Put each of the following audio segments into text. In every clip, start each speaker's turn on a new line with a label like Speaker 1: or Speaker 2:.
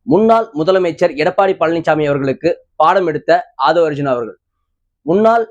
Speaker 1: முன்னாள் முதலமைச்சர் எடப்பாடி பழனிசாமி அவர்களுக்கு பாடம் எடுத்த ஆதவ அர்ஜுனா அவர்கள், முன்னாள்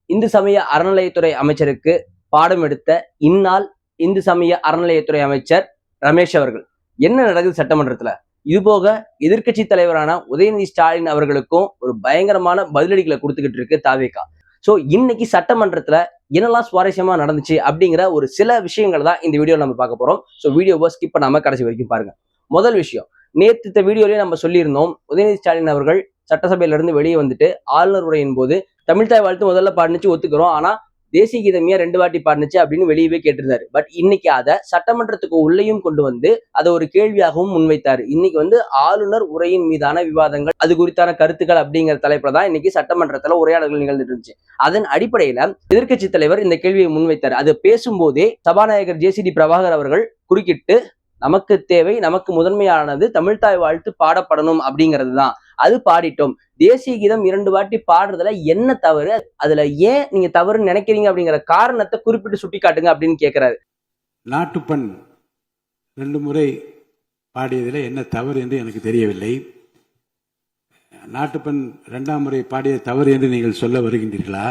Speaker 1: இந்து சமய அறநிலையத்துறை அமைச்சருக்கு பாடம் எடுத்த இந்நாள் இந்து சமய அறநிலையத்துறை அமைச்சர் ரமேஷ் அவர்கள், என்ன நடக்குது சட்டமன்றத்துல? இதுபோக எதிர்கட்சி தலைவரான உதயநிதி ஸ்டாலின் அவர்களுக்கும் ஒரு பயங்கரமான பதிலடிகளை கொடுத்துக்கிட்டு இருக்கு தாவேகா. சோ இன்னைக்கு சட்டமன்றத்துல என்னெல்லாம் சுவாரஸ்யமா நடந்துச்சு அப்படிங்கிற ஒரு சில விஷயங்கள் தான் இந்த வீடியோ நம்ம பார்க்க போறோம். ஸோ வீடியோவை ஸ்கிப் பண்ணாம கடைசி வரைக்கும் பாருங்க. முதல் விஷயம், நேற்று இந்த வீடியோலயே நம்ம சொல்லியிருந்தோம், உதயநிதி ஸ்டாலின் அவர்கள் சட்டசபையில இருந்து வெளியே வந்துட்டு ஆளுநர் உரையின் போது தமிழ்தாய் வாழ்த்து முதல்ல பாடினுச்சு, ஒத்துக்கிறோம், ஆனா தேசிய கீதமையா 2 வாட்டி பாடினுச்சு அப்படின்னு வெளியவே கேட்டிருந்தாரு. பட் இன்னைக்கு அதை சட்டமன்றத்துக்கு உள்ளேயும் கொண்டு வந்து அதை ஒரு கேள்வியாகவும் முன்வைத்தாரு. இன்னைக்கு ஆளுநர் உரையின் மீதான விவாதங்கள், அது குறித்தான கருத்துக்கள் அப்படிங்கிற தலைப்புல தான் இன்னைக்கு சட்டமன்றத்துல உரையாடல்கள் நிகழ்ந்துட்டு இருந்துச்சு. அதன் அடிப்படையில எதிர்கட்சி தலைவர் இந்த கேள்வியை முன்வைத்தார். அது பேசும்போதே சபாநாயகர் ஜேசிடி பிரபாகர் அவர்கள் குறுக்கிட்டு, நமக்கு தேவை, நமக்கு முதன்மையானது தமிழ்தாய் வாழ்த்து பாடப்படணும் அப்படிங்கிறது தான், அது பாடிட்டோம், தேசிய கீதம் 2 வாட்டி பாடுறதுல என்ன தவறு, அதுல ஏன் நீங்க தவறுன்னு நினைக்கிறீங்க அப்படிங்கிற காரணத்தை குறிப்பிட்டு சுட்டி காட்டுங்க அப்படின்னு கேட்கிறாரு.
Speaker 2: நாட்டுப்பண் 2 முறை பாடியதில் என்ன தவறு என்று எனக்கு தெரியவில்லை. நாட்டுப்பண் 2ஆம் முறை பாடிய தவறு என்று நீங்கள் சொல்ல வருகின்றீர்களா?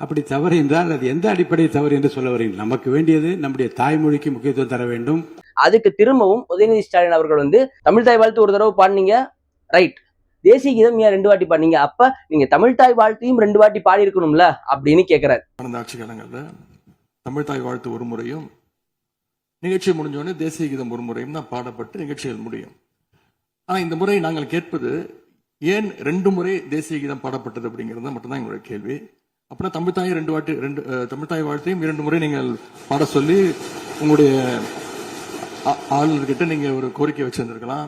Speaker 2: அப்படி தவறு என்றால் அது எந்த அடிப்படை தவறு என்று சொல்ல வருகிறீர்கள்? நமக்கு வேண்டியது நம்முடைய தாய்மொழிக்கு முக்கியத்துவம் தர வேண்டும்.
Speaker 1: அதுக்கு திரும்பவும் உதயநிதி ஸ்டாலின் அவர்கள் தமிழ்தாய் வாழ்த்து ஒரு தடவை பாடினீங்க, ரைட், தேசிய கீதம் ஏன் 2 வாட்டி பாடினீங்க, அப்ப நீங்க தமிழ்தாய் வாழ்த்தையும் 2 வாட்டி பாடி இருக்கணும்ல அப்படின்னு கேட்கிறாரு.
Speaker 3: கடந்த ஆட்சி காலங்கள்ல தமிழ்தாய் வாழ்த்து ஒரு முறையும், நிகழ்ச்சி முடிஞ்சோடனே தேசிய கீதம் ஒரு முறையும் தான் பாடப்பட்டு நிகழ்ச்சிகள் முடியும். ஆனா இந்த முறை நாங்கள் கேட்பது, ஏன் 2 முறை தேசிய கீதம் பாடப்பட்டது அப்படிங்கிறது மட்டும்தான் எங்களுடைய கேள்வி. அப்படின்னா தமிழ்தாய் 2 வாட்டி தமிழ்தாய் வாழ்த்தையும் 2 முறை நீங்கள் பாட சொல்லி உங்களுடைய ஆளுநர்கிட்ட நீங்க ஒரு கோரிக்கை வச்சிருந்திருக்கலாம்.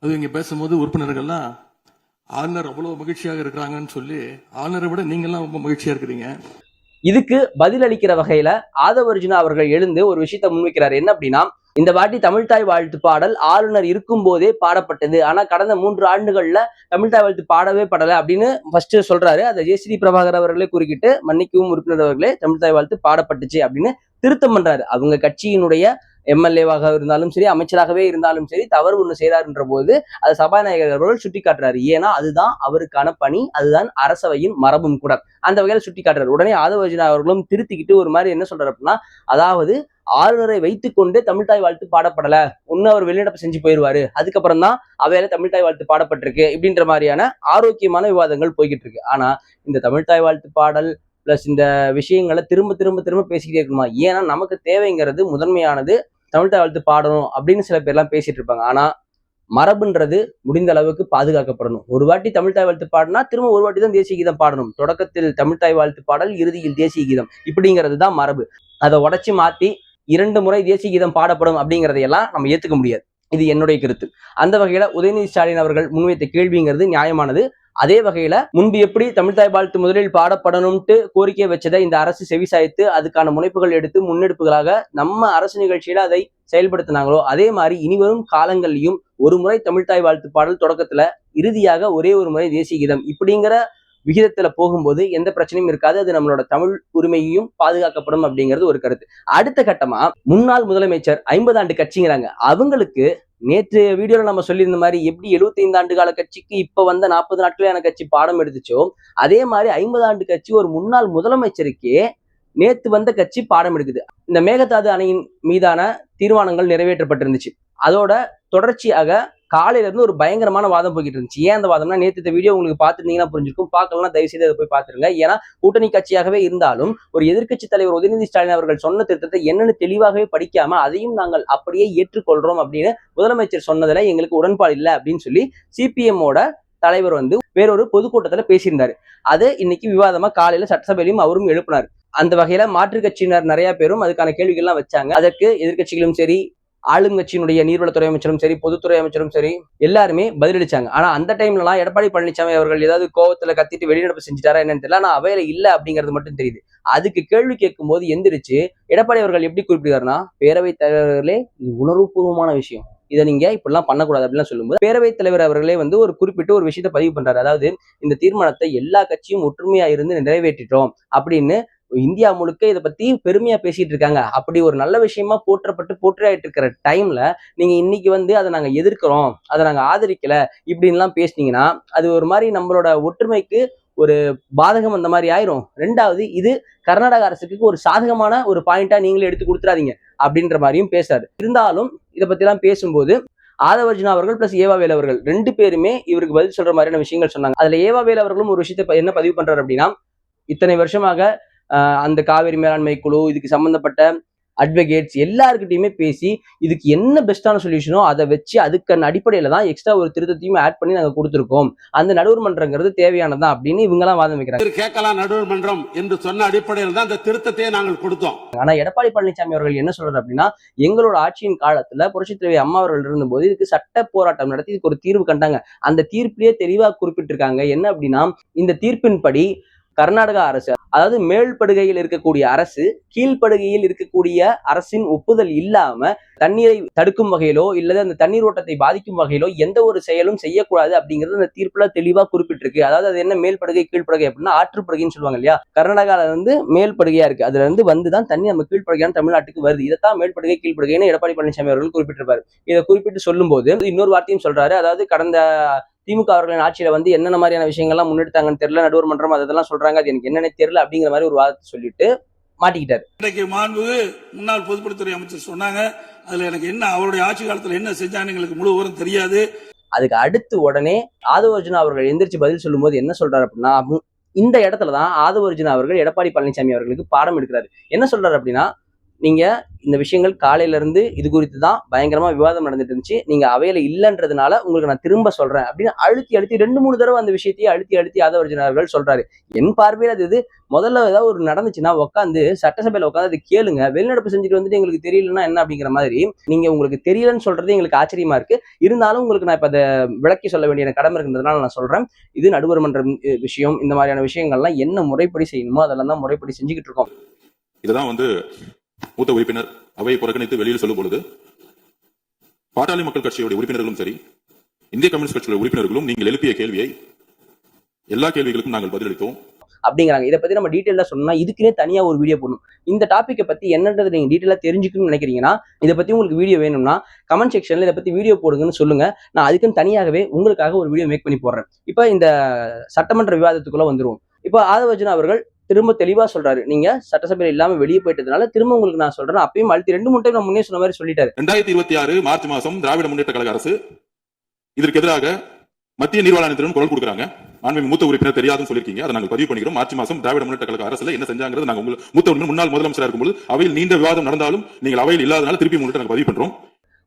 Speaker 3: அது இங்க பேசும்போது உறுப்பினர்கள்லாம் ஆளுநர் அவ்வளவு மகிழ்ச்சியாக இருக்கிறாங்கன்னு சொல்லி, ஆளுநரை விட நீங்கெல்லாம் ரொம்ப மகிழ்ச்சியா இருக்கிறீங்க.
Speaker 1: இதுக்கு பதில் அளிக்கிற வகையில ஆதவ அர்ஜுனா அவர்கள் எழுந்து ஒரு விஷயத்த முன்வைக்கிறார். என்ன அப்படின்னா, இந்த வாட்டி தமிழ்தாய் வாழ்த்து பாடல் ஆளுநர் இருக்கும் போதே பாடப்பட்டது, ஆனா கடந்த 3 ஆண்டுகள்ல தமிழ்தாய் வாழ்த்து பாடவே படல அப்படின்னு ஃபர்ஸ்ட் சொல்றாரு. அதை ஜேசிடி பிரபாகர் அவர்களே குறுக்கிட்டு, மன்னிக்கவும் உறுப்பினர் அவர்களே, தமிழ்தாய் வாழ்த்து பாடப்பட்டுச்சு அப்படின்னு திருத்தம் பண்றாரு. அவங்க கட்சியினுடைய எம்எல்ஏவாக இருந்தாலும் சரி, அமைச்சராகவே இருந்தாலும் சரி, தவறு ஒண்ணு செய்யறாருன்ற போது அது சபாநாயகர் அவர்கள் சுட்டி காட்டுறாரு. ஏன்னா அதுதான் அவருக்கான பணி, அதுதான் அரசவையின் மரபும் கூட. அந்த வகையில சுட்டி காட்டுறாரு. உடனே ஆதவ அர்ஜுனா அவர்களும் திருத்திக்கிட்டு ஒரு மாதிரி என்ன சொல்றாரு அப்படின்னா, அதாவது ஆளுநரை வைத்துக்கொண்டு தமிழ்தாய் வாழ்த்து பாடப்படல, ஒண்ணு அவர் வெளிநடப்பு செஞ்சு போயிருவாரு, அதுக்கப்புறம் தான் அவையில தமிழ்தாய் வாழ்த்து பாடப்பட்டிருக்கு இப்படின்ற மாதிரியான ஆரோக்கியமான விவாதங்கள் போய்கிட்டு இருக்கு. ஆனா இந்த தமிழ்தாய் வாழ்த்து பாடல் பிளஸ் இந்த விஷயங்களை திரும்ப திரும்ப திரும்ப பேசிக்கிட்டே இருக்கணுமா? ஏன்னா நமக்கு தேவைங்கிறது முதன்மையானது தமிழ்தாய் வாழ்த்து பாடணும் அப்படின்னு சில பேர்லாம் பேசிட்டு இருப்பாங்க. ஆனா மரபுன்றது முடிந்த அளவுக்கு பாதுகாக்கப்படணும். ஒரு வாட்டி தமிழ்தாய் வாழ்த்து பாடினா திரும்ப ஒரு வாட்டி தான் தேசிய கீதம் பாடணும். தொடக்கத்தில் தமிழ்தாய் வாழ்த்து பாடல், இறுதியில் தேசிய கீதம், இப்படிங்கிறது தான் மரபு. அதை உடைச்சு மாத்தி 2 முறை தேசிய கீதம் பாடப்படும் அப்படிங்கிறதையெல்லாம் நம்ம ஏத்துக்க முடியாது. இது என்னுடைய கருத்து. அந்த வகையில உதயநிதி ஸ்டாலின் அவர்கள் முன்வைத்த கேள்விங்கிறது நியாயமானது. அதே வகையில முன்பு எப்படி தமிழ்தாய் வாழ்த்து முதலில் பாடப்படணும்ட்டு கோரிக்கை வச்சதை இந்த அரசு செவிசாய்த்து அதுக்கான முனைப்புகள் எடுத்து முன்னெடுப்புகளாக நம்ம அரசு நிகழ்ச்சியில அதை செயல்படுத்தினாங்களோ, அதே மாதிரி இனிவரும் காலங்கள்லயும் ஒரு முறை தமிழ்தாய் வாழ்த்து பாடல் தொடக்கத்துல, இறுதியாக ஒரே ஒரு முறை தேசிய கீதம் இப்படிங்கிற விகிதத்துல போகும்போது எந்த பிரச்சனையும் இருக்காது. அது நம்மளோட தமிழ் உரிமையையும் பாதுகாக்கப்படும் அப்படிங்கிறது ஒரு கருத்து. அடுத்த கட்டமா, முன்னாள் முதலமைச்சர் 50 ஆண்டு கட்சிங்கிறாங்க. அவங்களுக்கு நேற்று வீடியோல நம்ம சொல்லியிருந்த மாதிரி எப்படி 75 ஆண்டு கால கட்சிக்கு இப்ப வந்த 40 நாட்களான கட்சி பாடம் எடுத்துச்சோ, அதே மாதிரி 50 ஆண்டு கட்சி ஒரு முன்னாள் முதலமைச்சருக்கே நேத்து வந்த கட்சி பாடம் எடுக்குது. இந்த மேகதாது அணையின் மீதான தீர்மானங்கள் நிறைவேற்றப்பட்டிருந்துச்சு. அதோட தொடர்ச்சியாக காலையில இருந்து ஒரு பயங்கரமான வாதம் போய்கிட்டு இருந்துச்சு. ஏன் அந்த வாதம்னா, நேற்று இந்த வீடியோ உங்களுக்கு பார்த்துருந்தீங்கன்னா புரிஞ்சிருக்கும், பார்க்கலன்னா தயவு செய்து அதை போய் பார்த்துருங்க. ஏன்னா கூட்டணி கட்சியாகவே இருந்தாலும் ஒரு எதிர்க்கட்சி தலைவர் உதயநிதி ஸ்டாலின் அவர்கள் சொன்ன திருத்தத்தை என்னன்னு தெளிவாகவே படிக்காம அதையும் நாங்கள் அப்படியே ஏற்றுக்கொள்றோம் அப்படின்னு முதலமைச்சர் சொன்னதுல எங்களுக்கு உடன்பாடு இல்லை அப்படின்னு சொல்லி சிபிஎம்மோட தலைவர் வேறொரு பொதுக்கூட்டத்துல பேசியிருந்தாரு. அது இன்னைக்கு விவாதமா காலையில சட்டசபையிலும் அவரும் எழுப்பினார். அந்த வகையில மாற்றுக் கட்சியினர் நிறைய பேரும் அதுக்கான கேள்விகள்லாம் வச்சாங்க. அதற்கு எதிர்கட்சிகளும் சரி, ஆளுங்கட்சியினுடைய நீர்வளத்துறை அமைச்சரும் சரி, பொதுத்துறை அமைச்சரும் சரி, எல்லாருமே பதிலளிச்சாங்க. ஆனா அந்த டைம்லலாம் எடப்பாடி பழனிசாமி அவர்கள் ஏதாவது கோவத்துல கத்திட்டு வெளிநடப்பு செஞ்சுட்டாரா என்னன்னு தெரியல. ஆனா அவையில இல்ல அப்படிங்கிறது மட்டும் தெரியுது. அதுக்கு கேள்வி கேட்கும் போது எந்திரிச்சு எடப்பாடி அவர்கள் எப்படி குறிப்பிடுறாருன்னா, பேரவைத் தலைவர்களே, இது உணர்வுபூர்வமான விஷயம், இதை நீங்க இப்படிலாம் பண்ணக்கூடாது அப்படின்னு சொல்லும்போது பேரவைத் தலைவர் அவர்களே ஒரு குறிப்பிட்டு ஒரு விஷயத்த பதிவு பண்றாரு. அதாவது இந்த தீர்மானத்தை எல்லா கட்சியும் ஒற்றுமையா இருந்து நிறைவேற்றிட்டோம் அப்படின்னு இந்தியா முழுக்க இதை பத்தி பெருமையா பேசிட்டு இருக்காங்க. அப்படி ஒரு நல்ல விஷயமா போற்றப்பட்டு போற்றியாயிட்டு இருக்கிற டைம்ல நீங்க இன்னைக்கு வந்து அதை நாங்க எதிர்க்கிறோம், அதை நாங்க ஆதரிக்கல இப்படின்லாம் பேசுனீங்கன்னா அது ஒரு மாதிரி நம்மளோட ஒற்றுமைக்கு ஒரு பாதகம் அந்த மாதிரி ஆயிரும். ரெண்டாவது, இது கர்நாடக அரசுக்கு ஒரு சாதகமான ஒரு பாயிண்டா நீங்களே எடுத்து கொடுத்துறாதீங்க அப்படின்ற மாதிரியும் பேசுறாரு. இருந்தாலும் இதை பத்தி எல்லாம் பேசும்போது ஆதவர்ஜுனா அவர்கள் பிளஸ் ஏவாவேல் அவர்கள் 2 பேருமே இவருக்கு பதில் சொல்ற மாதிரியான விஷயங்கள் சொன்னாங்க. அதுல ஏவாவேல் அவர்களும் ஒரு விஷயத்தை என்ன பதிவு பண்றாரு அப்படின்னா, இத்தனை வருஷமாக அந்த காவிரி மேலாண்மை குழு, இதுக்கு சம்பந்தப்பட்ட அட்வொகேட்ஸ் எல்லாருக்கிட்டையுமே பேசி இதுக்கு என்ன பெஸ்டான சொல்யூஷனோ அதை வச்சு அதுக்கான அடிப்படையில தான் எக்ஸ்ட்ரா ஒரு திருத்தத்தையும் ஆட் பண்ணி நாங்க கொடுத்துருக்கோம். அந்த நடுவர் மன்றங்கிறது தேவையானதான் அப்படின்னு இவங்க எல்லாம் வாதம் வைக்கிறாங்க.
Speaker 2: கேட்கலாம் நடுவர் மன்றம் என்று சொன்ன அடிப்படையில் தான் அந்த திருத்தத்தையே நாங்கள் கொடுத்தோம்.
Speaker 1: ஆனா எடப்பாடி பழனிசாமி அவர்கள் என்ன சொல்றாரு அப்படின்னா, எங்களோட ஆட்சியின் காலத்துல புரட்சித் தலைவி அம்மா அவர்கள் இருந்தபோது இதுக்கு சட்ட போராட்டம் நடத்தி இதுக்கு ஒரு தீர்வு கண்டாங்க. அந்த தீர்ப்பிலேயே தெளிவா குறிப்பிட்டிருக்காங்க. என்ன அப்படின்னா, இந்த தீர்ப்பின்படி கர்நாடக அரசு, அதாவது மேல்படுகையில் இருக்கக்கூடிய அரசு கீழ்ப்படுகையில் இருக்கக்கூடிய அரசின் ஒப்புதல் இல்லாம தண்ணீரை தடுக்கும் வகையிலோ இல்லது அந்த தண்ணீர் ஓட்டத்தை பாதிக்கும் வகையிலோ எந்த ஒரு செயலும் செய்யக்கூடாது அப்படிங்கிறது அந்த தீர்ப்புல தெளிவா குறிப்பிட்டிருக்கு. அதாவது அது என்ன மேல்படுகை கீழ்ப்படுகை அப்படின்னா ஆற்றுப்படுகைன்னு சொல்லுவாங்க இல்லையா, கர்நாடகால இருந்து மேல்படுகையா இருக்கு, அதுல இருந்து வந்துதான் தண்ணி நம்ம கீழ்ப்படுகையான தமிழ்நாட்டுக்கு வருது. இதைத்தான் மேல்படுகை கீழ்ப்படுகைன்னு எடப்பாடி பழனிசாமி அவர்கள் குறிப்பிட்டிருப்பாரு. இதை குறிப்பிட்டு சொல்லும் போது இன்னொரு வார்த்தையும் சொல்றாரு. அதாவது கடந்த திமுக அவர்களின் ஆட்சியில வந்து என்னென்ன மாதிரியான விஷயங்கள்லாம் முன்னெடுத்தாங்கன்னு தெரியல, நடுவர் மன்றம் அதெல்லாம் சொல்றாங்க, அது எனக்கு என்னன்னே தெரியல அப்படிங்கிற மாதிரி ஒரு வார்த்தை சொல்லிட்டு மாட்டிக்கிட்டாரு.
Speaker 4: இன்றைக்கு மாண்புமிகு முன்னாள் பொதுப்பணித்துறை அமைச்சர் சொன்னாங்க, அதுல எனக்கு என்ன அவருடைய ஆட்சி காலத்துல என்ன செஞ்சாங்க எங்களுக்கு முழு விவரம் தெரியாது.
Speaker 1: அதுக்கு அடுத்து உடனே ஆதவர்ஜுனா அவர்கள் எந்திரிச்சு பதில் சொல்லும் போது என்ன சொல்றாரு அப்படின்னா, இந்த இடத்துலதான் ஆதவர்ஜுனா அவர்கள் எடப்பாடி பழனிசாமி அவர்களுக்கு பாடம் எடுக்கிறாரு. என்ன சொல்றாரு அப்படின்னா, நீங்க இந்த விஷயங்கள் காலையில இருந்து இது குறித்து தான் பயங்கரமா விவாதம் நடந்துட்டு இருந்துச்சு, நீங்க அவையில இல்லைன்றதுனால உங்களுக்கு நான் திரும்ப சொல்றேன் அப்படின்னு அழுத்தி 2-3 தடவை அந்த விஷயத்தையே அழுத்தி ஆதவர்ஜுனா அவர்கள் சொல்றாரு. என் பார்வையில் அது முதல்ல ஏதாவது ஒரு நடந்துச்சுன்னா உட்காந்து சட்டசபையில உட்காந்து அது கேளுங்க, வெளிநடப்பு செஞ்சுட்டு வந்துட்டு எங்களுக்கு தெரியலன்னா என்ன அப்படிங்கிற மாதிரி. நீங்க உங்களுக்கு தெரியலன்னு சொல்றது எங்களுக்கு ஆச்சரியமா இருக்கு, இருந்தாலும் உங்களுக்கு நான் இப்ப அதை விளக்கி சொல்ல வேண்டிய கடமை இருக்கின்றதுனால நான் சொல்றேன். இது நடுவர் மன்ற விஷயம், இந்த மாதிரியான விஷயங்கள்லாம் என்ன முறைப்படி செய்யணுமோ அதெல்லாம் தான் முறைப்படி செஞ்சுக்கிட்டு இருக்கோம்.
Speaker 5: இதுதான் மூத்த உறுப்பினர் அவையை புறக்கணித்து வெளியில் சொல்லும் பொழுது பாட்டாளி மக்கள் கட்சியுடைய உறுப்பினர்களும் சரி, இந்திய கம்யூனிஸ்ட் கட்சியுடைய உறுப்பினர்களும் நீங்கள் எழுப்பிய கேள்வியை எல்லா கேள்விகளுக்கும் நாங்கள் பதிலளித்தோம்
Speaker 1: அப்படிங்கிறாங்க. இதை பத்தி நம்ம டீட்டெயிலா சொன்னா இதுக்குன்னே தனியா ஒரு வீடியோ போடணும். இந்த டாபிக்கை பத்தி என்னன்றது நீங்க டீட்டெயிலா தெரிஞ்சுக்கணும்னு நினைக்கிறீங்கன்னா, இதை பத்தி உங்களுக்கு வீடியோ வேணும்னா கமெண்ட் செக்ஷன்ல இதை பத்தி வீடியோ போடுங்கன்னு சொல்லுங்க. நான் அதுக்குன்னு தனியாகவே உங்களுக்காக ஒரு வீடியோ மேக் பண்ணி போடுறேன். இப்ப இந்த சட்டமன்ற விவாதத்துக்குள்ள வந்துருவோம். இப்ப ஆதவர்ஜுனா அவர்கள் திரும்ப தெளிவா சொல்றாரு, நீங்க சட்டசபையில இல்லாம வெளியே போயிட்டதுனால திரும்ப உங்களுக்கு நான் சொல்றேன், அப்பயும் அழுத்தி 2-3 டைம் நான் முன்னே சொன்ன மாதிரி சொல்லிட்டாரு.
Speaker 5: 2026 மார்ச் மாதம் திராவிட முன்னேற்ற கழக அரசு இதற்கு எதிராக மத்திய நீர்வள ஆணையத்திடம் குரல் கொடுக்குறாங்க. மாண்புமிகு மூத்த உறுப்பினர் தெரியாதுன்னு சொல்லிருக்கீங்க, அதை நாங்கள் பதிவு பண்ணிக்கிறோம். மார்ச் மாதம் திராவிட முன்னேற்ற கழக அரசுல என்ன செஞ்சாங்கிறது நாங்க உங்கள் மூத்த உறுப்பினர் முன்னாள் முதலமைச்சராக இருக்கும்போது அவையில் நீண்ட விவாதம் நடந்தாலும் நீங்கள் அவையில் இல்லாதனால திருப்பி முன்னிட்டு நாங்கள் பதிவு பண்றோம்.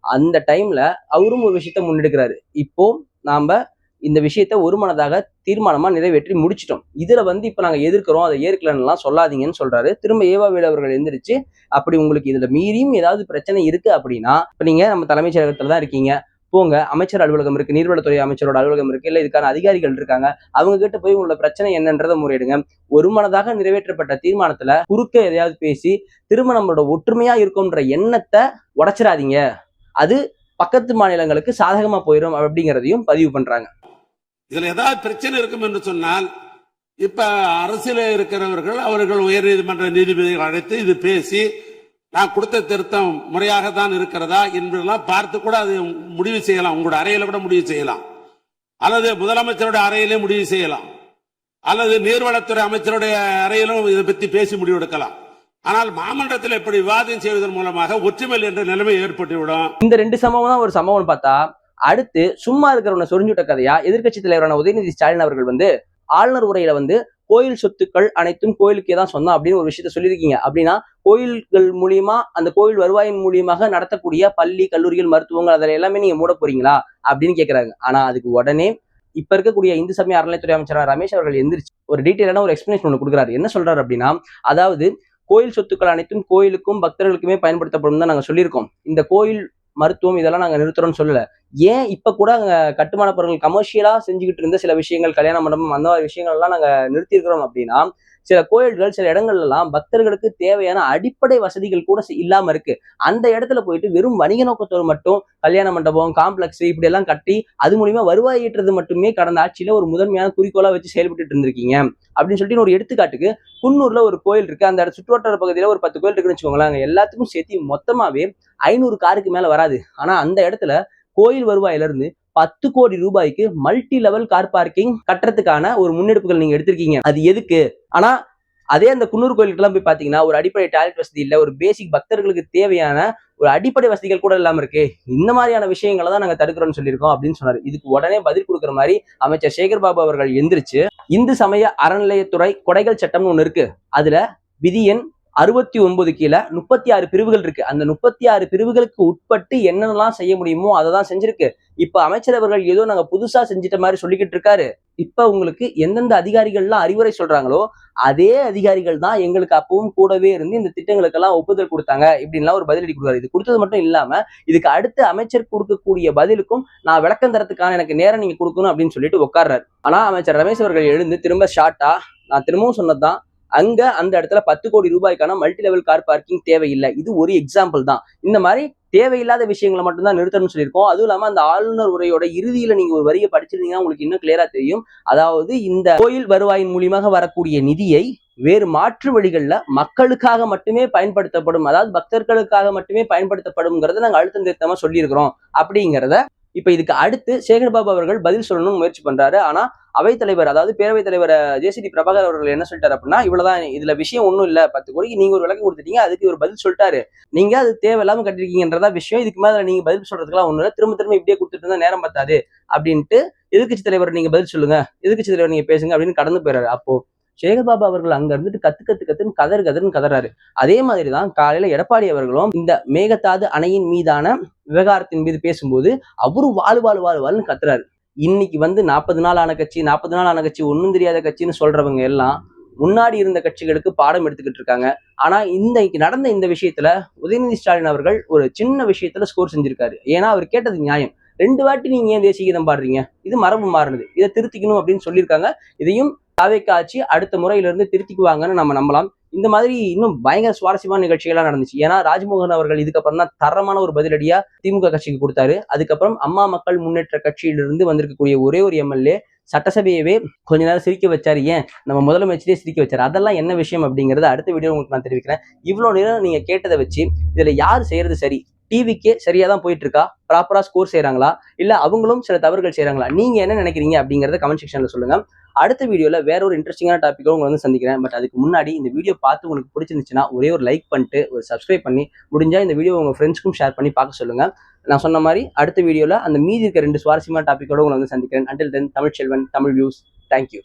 Speaker 1: அந்த டைம்ல அவரும் ஒரு விஷயத்த முன்னெடுக்கிறாரு. இப்போ நாம இந்த விஷயத்த ஒரு மனதாக தீர்மானமா நிறைவேற்றி முடிச்சிட்டோம், இதுல வந்து இப்ப நாங்க எதிர்க்கிறோம், அதை ஏற்கலன்னு சொல்றாதீங்கன்னு சொல்றாரு. திரும்ப ஏவாவேல் அவர்கள் எந்திரிச்சு, அப்படி உங்களுக்கு இதுல மீறியும் ஏதாவது பிரச்சனை இருக்கு அப்படின்னா, இப்ப நீங்க நம்ம தலைமைச் செயலகத்துல தான் இருக்கீங்க, போங்க, அமைச்சர் அலுவலகம் இருக்கு, நீர்வளத்துறை அமைச்சரோட அலுவலகம் இருக்கு, இல்ல இதுக்கான அதிகாரிகள் இருக்காங்க, அவங்க கிட்ட போய் உங்களோட பிரச்சனை என்னன்றதை முறையிடுங்க. ஒரு மனதாக நிறைவேற்றப்பட்ட தீர்மானத்துல குறுக்க எதையாவது பேசி திரும்ப நம்மளோட ஒற்றுமையா இருக்கும்ன்ற எண்ணத்தை உடைச்சிடாதீங்க, அது பக்கத்து மாநிலங்களுக்கு சாதகமா போயிடும் அப்படிங்கிறதையும் பதிவு பண்றாங்க.
Speaker 6: இதுல ஏதாவது பிரச்சனை இருக்கும் என்று சொன்னால், இப்ப அரசியல இருக்கிறவர்கள் அவர்கள் உயர் நீதிமன்ற நீதிபதிகள் அழைத்து இது பேசி நான் கொடுத்த திருத்தம் முறையாக தான் இருக்கிறதா என்பதெல்லாம் பார்த்து கூட அது முடிவு செய்யலாம். உங்களோட அறையில கூட முடிவு செய்யலாம், அல்லது முதலமைச்சருடைய அறையிலே முடிவு செய்யலாம், அல்லது நீர்வளத்துறை அமைச்சருடைய அறையிலும் இதை பற்றி பேசி முடிவெடுக்கலாம். ஆனால் மாமன்றத்தில் இப்படி விவாதம் செய்வதன் மூலமாக ஒற்றுமை என்ற நிலைமை ஏற்பட்டுவிடும்.
Speaker 1: இந்த 2 சம்பவம் தான் ஒரு சம்பவம் பார்த்தா, அடுத்து சும்மா இருக்கிறவனை சொரிஞ்சுட்ட கதையா எதிர்க்கட்சி தலைவரான உதயநிதி ஸ்டாலின் அவர்கள் வந்து ஆளுநர் உரையில வந்து கோயில் சொத்துக்கள் அனைத்தும் கோயிலுக்கே தான் சொந்தம் அப்படின்னு ஒரு விஷயத்த சொல்லியிருக்கீங்க. அப்படின்னா கோயில்கள் மூலியமா, அந்த கோயில் வருவாயின் மூலியமாக நடத்தக்கூடிய பள்ளி, கல்லூரிகள், மருத்துவங்கள் அதில் எல்லாமே நீங்க மூட போறீங்களா அப்படின்னு கேட்கிறாங்க. ஆனா அதுக்கு உடனே இப்ப இருக்கக்கூடிய இந்து சமய அறநிலைத்துறை அமைச்சர் ரமேஷ் அவர்கள் எந்திரிச்சு ஒரு டீட்டெயிலான ஒரு எக்ஸ்பிளனேஷன் ஒன்று கொடுக்குறாரு. என்ன சொல்றாரு அப்படின்னா, அதாவது கோயில் சொத்துக்கள் அனைத்தும் கோயிலுக்கும் பக்தர்களுக்குமே பயன்படுத்தப்படும் தான் நாங்க சொல்லியிருக்கோம். இந்த கோயில் மருத்துவம் இதெல்லாம் நாங்க நிறுத்துறோம்னு சொல்லல, ஏன் இப்ப கூட கட்டுமான பொருட்கள் கமர்ஷியலா செஞ்சுக்கிட்டு இருந்த சில விஷயங்கள், கல்யாண மண்டபம் அந்த மாதிரி விஷயங்கள் எல்லாம் நாங்க நிறுத்தி இருக்கிறோம் அப்படின்னா, சில கோயில்கள் சில இடங்கள்ல எல்லாம் பக்தர்களுக்கு தேவையான அடிப்படை வசதிகள் கூட இல்லாம இருக்கு. அந்த இடத்துல போயிட்டு வெறும் வணிக நோக்கத்தோடு மட்டும் கல்யாண மண்டபம், காம்ப்ளெக்ஸ் இப்படி எல்லாம் கட்டி அது மூலியமா வருவாய் ஈட்டுறது மட்டுமே கடந்த ஆட்சியில ஒரு முதன்மையான குறிக்கோளா வச்சு செயல்பட்டு இருந்திருக்கீங்க அப்படின்னு சொல்லிட்டு ஒரு எடுத்துக்காட்டுக்கு குன்னூர்ல ஒரு கோயில் இருக்கு. அந்த சுற்றுவட்டார பகுதியில ஒரு 10 கோயில் இருக்குன்னு வச்சுக்கோங்களேன். அங்க எல்லாத்துக்கும் சேர்த்து மொத்தமாவே 500 காருக்கு மேல வராது. ஆனா அந்த இடத்துல கோயில் வருவாயில இருந்து 10 கோடி ரூபாய்க்கு மல்டி லெவல் கார் பார்க்கிங் கட்டுறதுக்கான ஒரு முன்னெடுப்புகள் நீங்க எடுத்திருக்கீங்க. அது எதுக்கு? ஆனா அதே அந்த குன்னூர் கோயிலுக்கு போய் பாத்தீங்கன்னா ஒரு அடிப்படை டாய்லெட் வசதி இல்ல, ஒரு பேசிக் பக்தர்களுக்கு தேவையான ஒரு அடிப்படை வசதிகள் கூட இல்லாம இருக்கு. இந்த மாதிரியான விஷயங்களை தான் நாங்க தடுக்கிறோம்னு சொல்லியிருக்கோம் அப்படின்னு சொன்னாரு. இதுக்கு உடனே பதில் கொடுக்குற மாதிரி அமைச்சர் சேகர் பாபு அவர்கள் எந்திரிச்சு, இந்து சமய அறநிலையத்துறை கொடைகள் சட்டம்னு ஒண்ணு இருக்கு. அதுல விதி எண் 69 கீழே 36 பிரிவுகள் இருக்கு. அந்த 36 பிரிவுகளுக்கு உட்பட்டு என்னென்னலாம் செய்ய முடியுமோ அதை தான் செஞ்சிருக்கு. இப்ப அமைச்சர் அவர்கள் ஏதோ நாங்க புதுசா செஞ்சிட்ட மாதிரி சொல்லிக்கிட்டு இருக்காரு. இப்ப உங்களுக்கு எந்தெந்த அதிகாரிகள்லாம் அறிவுரை சொல்றாங்களோ அதே அதிகாரிகள் தான் எங்களுக்கு அப்பவும் கூடவே இருந்து இந்த திட்டங்களுக்கெல்லாம் ஒப்புதல் கொடுத்தாங்க இப்படின்லாம் ஒரு பதிலடி கொடுத்தாரு. இது கொடுத்தது மட்டும் இல்லாம இதுக்கு அடுத்து அமைச்சர் கொடுக்கக்கூடிய பதிலுக்கும் நான் விளக்கம் தரத்துக்கான எனக்கு நேரம் நீங்க கொடுக்கணும் அப்படின்னு சொல்லிட்டு உட்கார்றாரு. ஆனா அமைச்சர் ரமேஷ் அவர்கள் எழுந்து திரும்ப ஷார்ட்டா, நான் திரும்பவும் சொன்னதுதான், அங்க அந்த இடத்துல 10 கோடி ரூபாய்க்கான மல்டி லெவல் கார் பார்க்கிங் தேவையில்லை. இது ஒரு எக்ஸாம்பிள் தான். இந்த மாதிரி தேவையில்லாத விஷயங்களை மட்டும்தான் நிறுத்தணும்னு சொல்லியிருக்கோம். அதுவும் இல்லாம அந்த ஆளுநர் உரையோட இறுதியில நீங்க ஒரு வரியை படிச்சிருந்தீங்கன்னா உங்களுக்கு இன்னும் கிளியரா தெரியும். அதாவது இந்த கோயில் வருவாயின் மூலியமாக வரக்கூடிய நிதியை வேறு மாற்று வழிகள்ல மக்களுக்காக மட்டுமே பயன்படுத்தப்படும், அதாவது பக்தர்களுக்காக மட்டுமே பயன்படுத்தப்படும்ங்கிறத நாங்க அழுத்தம் திருத்தமா சொல்லியிருக்கிறோம் அப்படிங்கிறத இப்ப இதுக்கு அடுத்து சேகர்பாபு அவர்கள் பதில் சொல்லணும்னு முயற்சி பண்றாரு. ஆனா அவைத்தலைவர், அதாவது பேரவைத் தலைவர் ஜேசிடி பிரபாகர் அவர்கள் என்ன சொல்லிட்டாரு அப்படின்னா, இவ்வளவுதான், இதுல விஷயம் ஒண்ணும் இல்ல, 10 கோடிக்கு நீங்க ஒரு விளக்கம் கொடுத்துட்டீங்க, அதுக்கு ஒரு பதில் சொல்லிட்டாரு, நீங்க அது தேவையில்லாம கட்டிருக்கீங்கன்றதா விஷயம், இதுக்கு மேல நீங்க பதில் சொல்றதுக்குலாம் ஒண்ணு இல்ல, திரும்ப திரும்ப இப்படியே கொடுத்துட்டு இருந்தா நேரம் பத்தாது அப்படின்ட்டு எதிர்க்கட்சி தலைவர் நீங்க பதில் சொல்லுங்க, எதிர்க்கட்சி தலைவர் நீங்க பேசுங்க அப்படின்னு கடந்து போயிறாரு. அப்போ சேகர்பாபு அவர்கள் அங்க இருந்துட்டு கத்துன்னு கதறுன்னு கதறாரு. அதே மாதிரிதான் காலையில எடப்பாடி அவர்களும் இந்த மேகதாது அணையின் மீதான விவகாரத்தின் மீது பேசும்போது அவரும் வாழ்னு கத்துறாரு. இன்னைக்கு 40 நாள் ஆன கட்சி ஒன்னும் தெரியாத கட்சின்னு சொல்றவங்க எல்லாம் முன்னாடி இருந்த கட்சிகளுக்கு பாடம் எடுத்துக்கிட்டு இருக்காங்க. ஆனா இன்னைக்கு நடந்த இந்த விஷயத்துல உதயநிதி ஸ்டாலின் அவர்கள் ஒரு சின்ன விஷயத்துல ஸ்கோர் செஞ்சிருக்காரு. ஏன்னா அவர் கேட்டது நியாயம். 2 வாட்டி நீங்க ஏன் தேசிய கீதம் பாடுறீங்க, இது மரபு மாறினது, இதை திருத்திக்கணும் அப்படின்னு சொல்லியிருக்காங்க. இதையும் தாவேக்கா ஆட்சி அடுத்த முறையிலிருந்து திருத்திக்குவாங்கன்னு நம்ம நம்பலாம். இந்த மாதிரி இன்னும் பயங்கர சுவாரஸ்யமான நிகழ்ச்சிகள்லாம் நடந்துச்சு. ஏன்னா ராஜ்மோகன் அவர்கள் இதுக்கப்புறம் தான் தரமான ஒரு பதிலடியா திமுக கட்சிக்கு கொடுத்தாரு. அதுக்கப்புறம் அம்மா மக்கள் முன்னேற்ற கட்சியிலிருந்து வந்திருக்கக்கூடிய ஒரே ஒரு எம்எல்ஏ சட்டசபையவே கொஞ்ச நேரம் சிரிக்க வச்சாரு. ஏன் நம்ம முதலமைச்சரே சிரிக்க வச்சாரு. அதெல்லாம் என்ன விஷயம் அப்படிங்கறத அடுத்த வீடியோ உங்களுக்கு நான் தெரிவிக்கிறேன். இவ்வளவு நேரம் நீங்க கேட்டதை வச்சு இதுல யார் செய்யறது சரி, டிவிக்கே சரியா தான் போயிட்டு இருக்கா, ப்ராப்பரா ஸ்கோர் செய்யறாங்களா, இல்ல அவங்களும் சில தவறுகள் செய்யறாங்களா, நீங்க என்ன நினைக்கிறீங்க அப்படிங்கறத கமெண்ட் செக்ஷன்ல சொல்லுங்க. அடுத்த வீடியோல வேற ஒரு இன்ட்ரெஸ்டிங்கான டாபிக்கோட உங்களை சந்திக்கிறேன். பட் அதுக்கு முன்னாடி இந்த வீடியோ பார்த்து உங்களுக்கு பிடிச்சிருந்துச்சுன்னா ஒரே ஒரு லைக் பண்ணிட்டு ஒரு சப்ஸ்கிரைப் பண்ணி, முடிஞ்சா இந்த வீடியோ உங்க ஃப்ரெண்ட்ஸ்க்கும் ஷேர் பண்ணி பார்க்க சொல்லுங்க. நான் சொன்ன மாதிரி அடுத்த வீடியோல அந்த மீதி இருக்க 2 சுவாரஸ்யமான டாபிக்கோட உங்களை சந்திக்கிறேன். Until then, Tamil Selvan, Tamil views. Thank you.